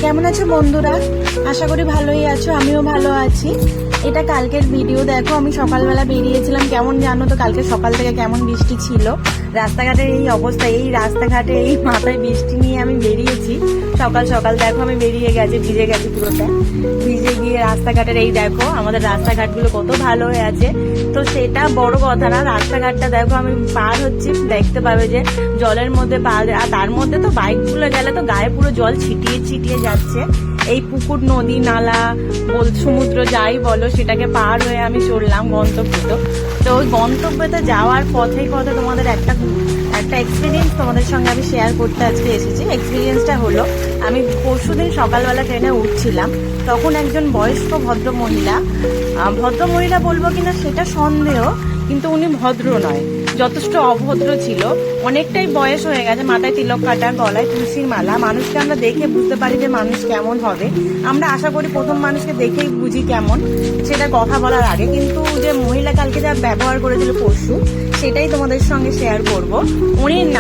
কেমন আছো বন্ধুরা? আশা করি ভালোই আছো, আমিও ভালো আছি। এটা কালকের ভিডিও। দেখো আমি সকালবেলা বেরিয়েছিলাম, কেমন জানো তো কালকে সকাল থেকে কেমন বৃষ্টি ছিল। রাস্তাঘাটের এই অবস্থা, এই রাস্তাঘাটে এই মাথায় বৃষ্টি নিয়ে আমি বেরিয়েছি সকাল সকাল। দেখো আমি বেরিয়ে গেছি, ভিজে গেছি পুরোটা। ভিজে গিয়ে রাস্তাঘাটের এই দেখো আমাদের রাস্তাঘাটগুলো কত ভালো হয়ে আছে। তো সেটা বড় কথা না, রাস্তাঘাটটা দেখো আমি পার হচ্ছি, দেখতে পাবে যে জলের মধ্যে পার, আর তার মধ্যে তো বাইকগুলো গেলে তো গায়ে পুরো জল ছিটিয়ে ছিটিয়ে যাচ্ছে। এই পুকুর, নদী, নালা, সমুদ্র যাই বলো, সেটাকে পার হয়ে আমি চললাম গন্তব্যে। তো ওই গন্তব্যতে যাওয়ার পথে তোমাদের একটা এক্সপিরিয়েন্স তোমাদের সঙ্গে আমি শেয়ার করতে আজকে এসেছি। এক্সপিরিয়েন্সটা হলো, আমি পরশুদিন সকালবেলা ট্রেনে উঠছিলাম, তখন একজন বয়স্ক ভদ্রমহিলা বলবো কিনা সেটা সন্দেহ, কিন্তু উনি ভদ্র নয়, যথেষ্ট অভদ্র ছিল। অনেকটাই বয়স হয়ে গেছে, মাথায় তিলক কাটা, গলায় তুলসীর মালা। মানুষকে আমরা দেখে বুঝতে পারি যে মানুষ কেমন হবে। আমরা আশা করি প্রথম মানুষকে দেখেই বুঝি কেমন, সেটা কথা বলার আগে। কিন্তু যে মহিলা কালকে যা ব্যবহার করেছিল পরশু, সেটাই তোমাদের সঙ্গে শেয়ার করব।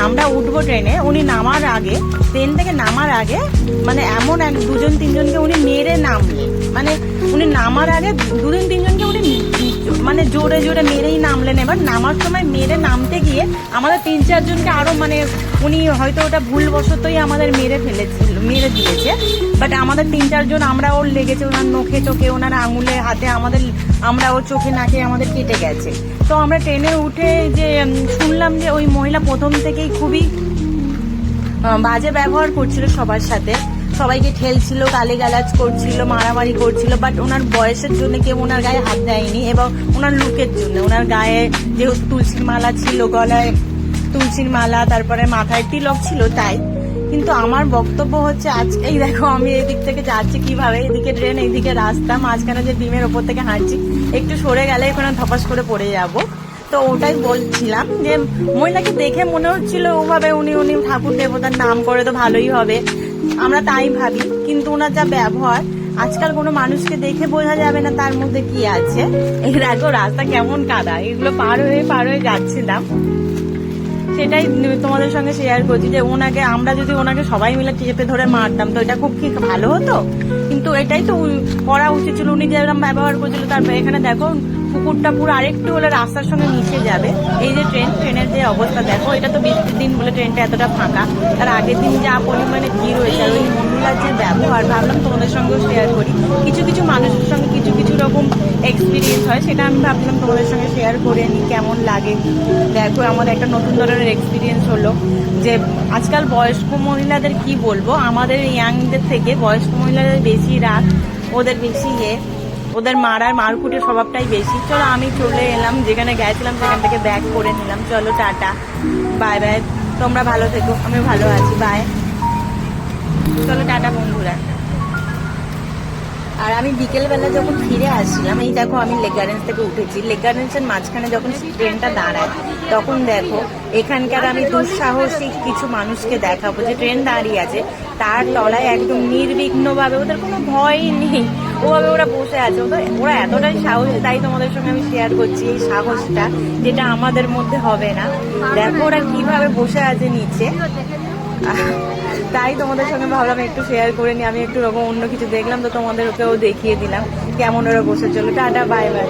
আমরা উঠবো ট্রেনে, উনি নামার আগে, ট্রেন থেকে নামার আগে মানে এমন দুজন তিনজনকে উনি মেরে নামলেন। মানে উনি নামার আগে দুজন তিনজনকে উনি মানে জোরে জোরে মেরেই নামলেন। এবার নামার সময় মেরে নামতে গিয়ে আমাদের 3-4 জনকে আরো মানে উনি হয়তো ওটা ভুলবশতই আমাদের মেরে দিয়েছে। বাট আমাদের 3-4 জন, আমরা ওর লেগেছে, ওনার নখে চোখে, ওনার আঙুলে হাতে, আমরা ওর চোখে নাকে আমাদের কেটে গেছে। তো আমরা ট্রেনে উঠে যে শুনলাম যে ওই মহিলা প্রথম থেকেই খুবই বাজে ব্যবহার করছিল সবার সাথে, সবাইকে ঠেলছিল, গালিগালাজ করছিল, মারামারি করছিল। বাট ওনার বয়সের জন্য কেউ ওনার গায়ে হাত দেয়নি, এবং ওনার লুকের জন্য। ওনার গায়ে যেহেতু তুলসীর মালা ছিল, গলায় তুলসীর মালা, তারপরে মাথায় তিলক ছিল, তাই। কিন্তু আমার বক্তব্য হচ্ছে, আজকে এই দেখো আমি এদিক থেকে যাচ্ছি কিভাবে, এদিকে ট্রেন, এইদিকে রাস্তা, মাঝখানে যে ডিমের ওপর থেকে হাঁটছি, একটু সরে গেলে এখানে ধপাস করে পড়ে যাবো। তো ওটাই বলছিলাম যে মহিলাকে দেখে মনে হচ্ছিল ওভাবে উনি ঠাকুর দেবতার নাম করে তো ভালোই হবে, আমরা তাই ভাবি। কিন্তু ওনার যা ব্যবহার, আজকাল কোনো মানুষকে দেখে বোঝা যাবে না তার মধ্যে কি আছে। এই দেখো রাস্তা কেমন কাদা, এগুলো পার হয়ে যাচ্ছিলাম, সেটাই তোমাদের সঙ্গে শেয়ার করছি। যে আমরা যদি ওনাকে সবাই মিলে চেপে ধরে মারতাম তো এটা খুব কি ভালো হতো? কিন্তু এটাই তো করা উচিত ছিল। উনি যেরকম ব্যবহার করছিল, তারপরে এখানে দেখো পুকুরটা পুরো আরেকটু হলে রাস্তার সঙ্গে মিশে যাবে। এই যে ট্রেনের যে অবস্থা দেখো, এটা তো বৃষ্টির দিন বলে ট্রেনটা এতটা ফাঁকা, তার আগের দিন যা পরিমাণে ভিড় হয়েছে। আর ওই মহিলার যে ব্যবহার, ভাবলাম তোমাদের সঙ্গেও শেয়ার করি। কিছু কিছু মানুষের সঙ্গে কিছু রকম এক্সপিরিয়েন্স হয়, সেটা আমি ভাবলাম তোমাদের সঙ্গে শেয়ার করে নিই, কেমন লাগে। দেখো আমাদের একটা নতুন ধরনের এক্সপিরিয়েন্স হলো যে আজকাল বয়স্ক মহিলাদের কি বলবো, আমাদের ইয়াংদের থেকে বয়স্ক মহিলাদের বেশি রাগ, ওদের বেশি ওদের মারকুটের স্বভাবটাই বেশি। চলো আমি চলে এলাম, যেখানে গেছিলাম সেখান থেকে ব্যাক করে নিলাম। চলো টাটা, বাই বাই, তোমরা ভালো থেকো, আমি ভালো আছি, বাই। চলো টাটা বন্ধুরা। আর আমি বিকেলবেলা যখন ফিরে আসছিলাম, এই দেখো আমি লেক গার্ডেন্স থেকে উঠেছি। লেক গার্ডেন্সের মাঝখানে যখন ট্রেনটা দাঁড়ায়, তখন দেখো এখানকার আমি দুঃসাহসিক কিছু মানুষকে দেখাবো যে ট্রেন দাঁড়িয়ে আছে, তার তলায় একদম নির্বিঘ্নভাবে, ওদের কোনো ভয়ই নেই, ওভাবে ওরা বসে আছে। ওরা এতটাই সাহসী, তাই তোমাদের সঙ্গে আমি শেয়ার করছি এই সাহসটা, যেটা আমাদের মধ্যে হবে না। দেখো ওরা কিভাবে বসে আছে নিচে, তাই তোমাদের সঙ্গে ভাবলাম একটু শেয়ার করে নি। আমি একটু রকম অন্য কিছু দেখলাম, তো তোমাদেরকেও দেখিয়ে দিলাম কেমন ওরা বসে। চলো টাটা, বাই বাই।